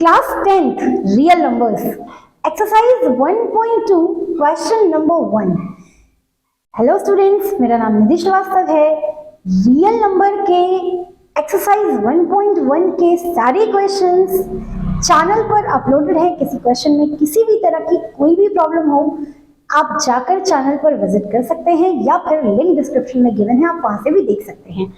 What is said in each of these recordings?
Class 10th real numbers exercise 1.2 question number 1। Hello students, मेरा नाम निधि श्रीवास्तव है। रियल नंबर के एक्सरसाइज 1.1 के सारे क्वेश्चंस चैनल पर अपलोडेड है। किसी क्वेश्चन में किसी भी तरह की कोई भी प्रॉब्लम हो, आप जाकर चैनल पर विजिट कर सकते हैं या फिर लिंक डिस्क्रिप्शन में गिवन है, आप वहां से भी देख सकते हैं।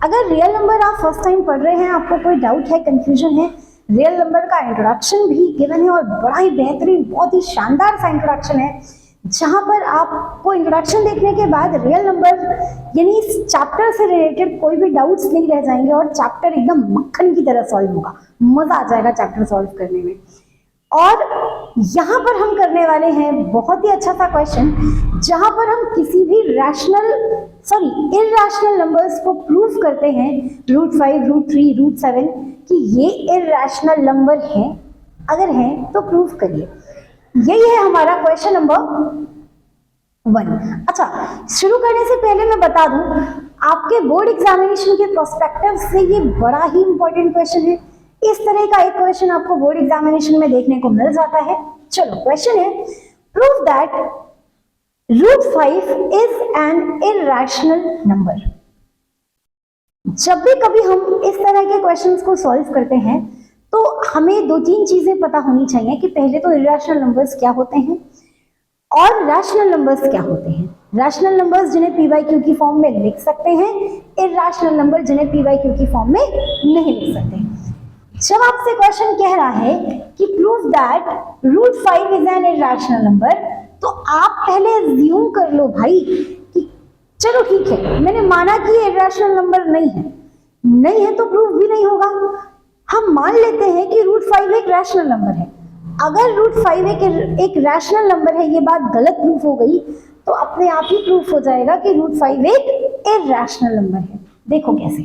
अगर रियल नंबर आप फर्स्ट टाइम पढ़ रहे हैं, आपको कोई डाउट है, कंफ्यूजन है, रियल नंबर का इंट्रोडक्शन भी गिवन है और बड़ा ही बेहतरीन, बहुत ही शानदार सा इंट्रोडक्शन है, जहां पर आपको इंट्रोडक्शन देखने के बाद रियल नंबर यानी इस चैप्टर से रिलेटेड कोई भी डाउट्स नहीं रह जाएंगे और चैप्टर एकदम मक्खन की तरह सॉल्व होगा। मजा आ जाएगा चैप्टर सॉल्व करने में। और यहाँ पर हम करने वाले हैं बहुत ही अच्छा सा क्वेश्चन, जहां पर हम किसी भी इर्रेशनल नंबर्स को प्रूव करते हैं, √5, √3, √7 कि ये इर्रेशनल नंबर है। अगर है तो प्रूव करिए। यही है हमारा क्वेश्चन नंबर 1। अच्छा, शुरू करने से पहले मैं बता दूं, आपके बोर्ड एग्जामिनेशन के प्रोस्पेक्टिव से ये बड़ा ही इंपॉर्टेंट क्वेश्चन है। इस तरह का एक क्वेश्चन आपको बोर्ड एग्जामिनेशन में देखने को मिल जाता है। चलो, क्वेश्चन है, prove that √5 is an irrational number. जब भी कभी हम इस तरह के क्वेश्चंस को सॉल्व करते हैं तो हमें 2-3 चीजें पता होनी चाहिए कि पहले तो इर्रेशनल नंबर्स क्या होते हैं और रैशनल नंबर्स क्या होते हैं। रैशनल नंबर्स जिन्हें p/q की फॉर्म में लिख सकते हैं, इर्रेशनल नंबर जिन्हें p/q की फॉर्म में नहीं लिख सकते। जब आपसे क्वेश्चन कह रहा है कि prove that √5 is an irrational number, तो आप पहले अज्यूम कर लो भाई कि चलो ठीक है, मैंने माना कि ये इर्रेशनल नंबर नहीं है तो प्रूव भी नहीं होगा। हम मान लेते हैं कि √5 एक रैशनल नंबर है। अगर √5 एक रैशनल नंबर है, ये बात गलत प्रूफ हो गई तो अपने आप ही प्रूफ हो जाएगा कि √5 एक इर्रेशनल नंबर है। देखो कैसे,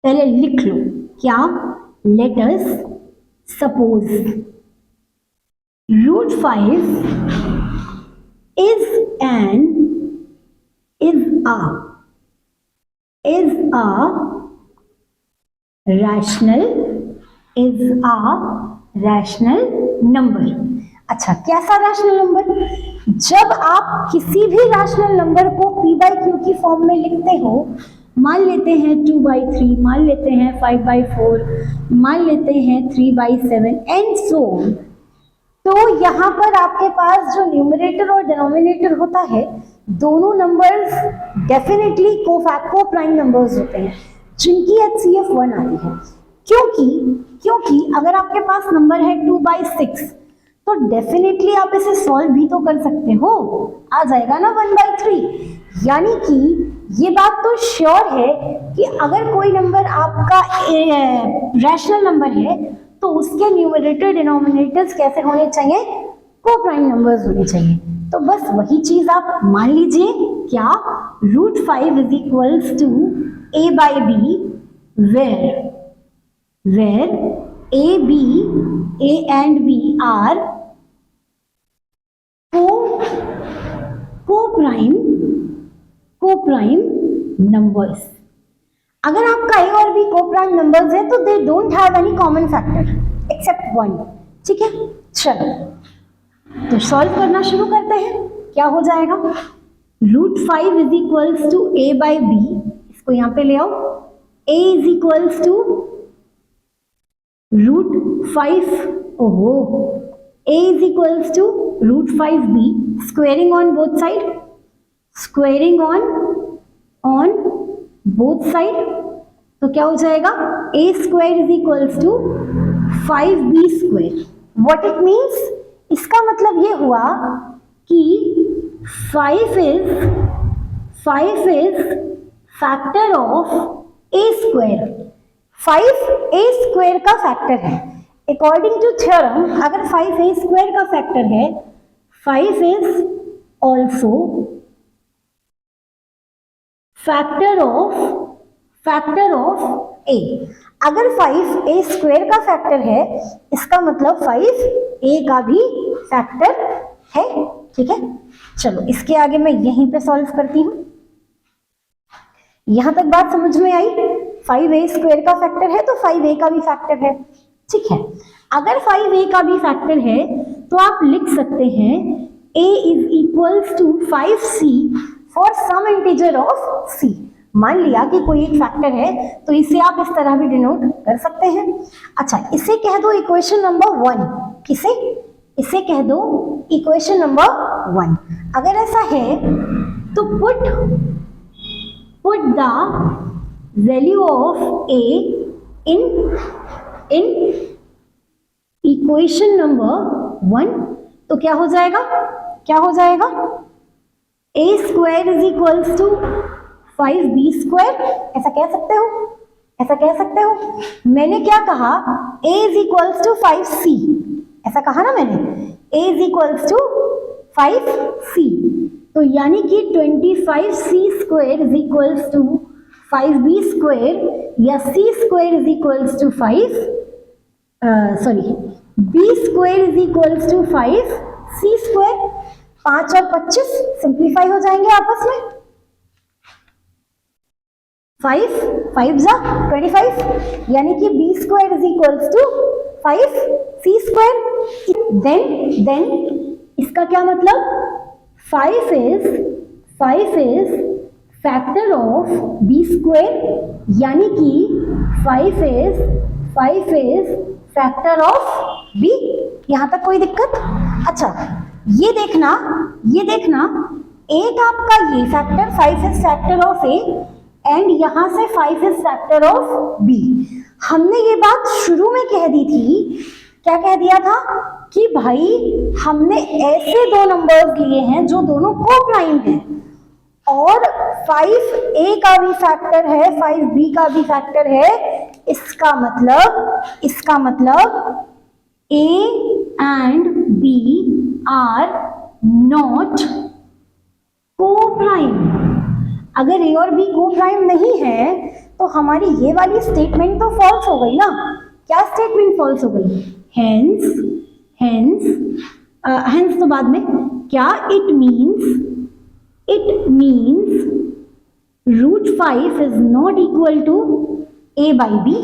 पहले लिख लो क्या, let us suppose √5 is a rational number। अच्छा, कैसा रैशनल नंबर? जब आप किसी भी रैशनल नंबर को p/q की फॉर्म में लिखते हो, मान लेते हैं 2/3, मान लेते हैं 5/4, मान लेते हैं 3/7 एंड सो ऑन, तो यहाँ पर आपके पास जो न्यूमरेटर और डिनोमिनेटर होता है, दोनों नंबर्स डेफिनेटली को प्राइम नंबर्स होते हैं जिनकी HCF 1 आती है। क्योंकि अगर आपके पास नंबर है 2/6 तो डेफिनेटली आप इसे सॉल्व भी तो कर सकते हो, आ जाएगा ना 1/3। यानी कि ये बात तो श्योर है कि अगर कोई नंबर आपका रैशनल नंबर है तो उसके न्यूमरेटर डिनोमिनेटर्स कैसे होने चाहिए? को प्राइम नंबर्स होने चाहिए। तो बस वही चीज आप मान लीजिए, क्या √5 is equals to a/b where a and b are co-prime numbers। अगर आपका a और b co-prime numbers है तो they don't have any common factor except 1। ठीक है, चलो तो सॉल्व करना शुरू करते हैं। क्या हो जाएगा? √5 इज इक्वल्स टू a/b, इसको यहां पे ले आओ। a is equals to √5, a is equals to √5b, squaring on both side, तो क्या हो जाएगा? a square is equals to 5b square। What it means? इसका मतलब ये हुआ कि 5 is factor of a square। 5 a square का फैक्टर है। अकॉर्डिंग टू थ्योरम, अगर 5 a स्क्वायर का फैक्टर है, 5 is also factor of a। अगर 5 a स्क्वायर का फैक्टर है, इसका मतलब 5 a का भी फैक्टर है। ठीक है, चलो इसके आगे मैं यहीं पे सॉल्व करती हूं। यहां तक बात समझ में आई? 5a स्क्वायर का फैक्टर है तो 5a का भी फैक्टर है। ठीक है, अगर 5a का भी फैक्टर है तो आप लिख सकते हैं a is equals to 5c for some integer of c। मान लिया कि कोई एक फैक्टर है तो इसे आप इस तरह भी डिनोट कर सकते हैं। अच्छा, इसे कह दो इक्वेशन नंबर 1। किसे? इसे कह दो इक्वेशन नंबर 1। अगर ऐसा है तो put the value of a in equation number 1, तो क्या हो जाएगा? क्या हो जाएगा? a square is equals to 5b square. ऐसा कह सकते हो? ऐसा कह सकते हो? मैंने क्या कहा? a is equals to 5c। ऐसा कहा ना मैंने, a is equals to 5c। तो यानी कि 25c square is equals to 5b square, या c square is equals to 5 b square is equals to 5c square. 5 और 25 सिंप्लीफाई हो जाएंगे आपस में। 5 जा 25, यानी कि b square is equals to 5c square. Then इसका क्या मतलब? 5 is factor of b square, यानी कि 5 इज फैक्टर ऑफ b। यहां तक कोई दिक्कत? अच्छा, ये देखना एक आपका ये factor 5 is factor of a and यहां से 5 इज फैक्टर ऑफ b। हमने ये बात शुरू में कह दी थी। क्या कह दिया था? कि भाई हमने ऐसे दो नंबर्स लिए हैं जो दोनों कोप्राइम हैं, और 5a का भी फैक्टर है, 5b का भी फैक्टर है। इसका मतलब a and b are not coprime. अगर a और b कोप्राइम नहीं है तो हमारी ये वाली स्टेटमेंट तो फॉल्स हो गई ना। क्या स्टेटमेंट फॉल्स हो गई? हेंस तो बाद में। क्या? It means √5 is not equal to a by b,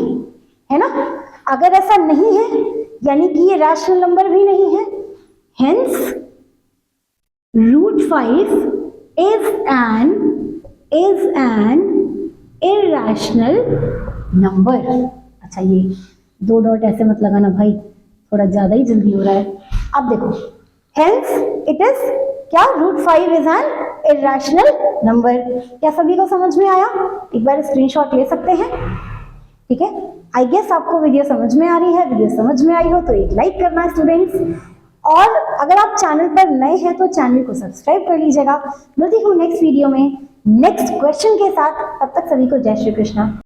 है ना। अगर ऐसा नहीं है यानी कि ये रैशनल नंबर भी नहीं है। Hence √5 is an irrational number। अच्छा, ये 2 डॉट ऐसे मत लगाना भाई, थोड़ा ज्यादा ही जल्दी हो रहा है। अब देखो, हेंस इट इज क्या? √5 is an irrational number। क्या सभी को समझ में आया? एक बार स्क्रीनशॉट ले सकते हैं, ठीक है। आई गेस आपको वीडियो समझ में आ रही है। वीडियो समझ में आई हो तो एक लाइक करना स्टूडेंट्स, और अगर आप चैनल पर नए हैं तो चैनल को सब्सक्राइब कर लीजिएगा। मिलती हूँ नेक्स्ट वीडियो में नेक्स्ट क्वेश्चन के साथ। तब तक सभी को जय श्री कृष्णा।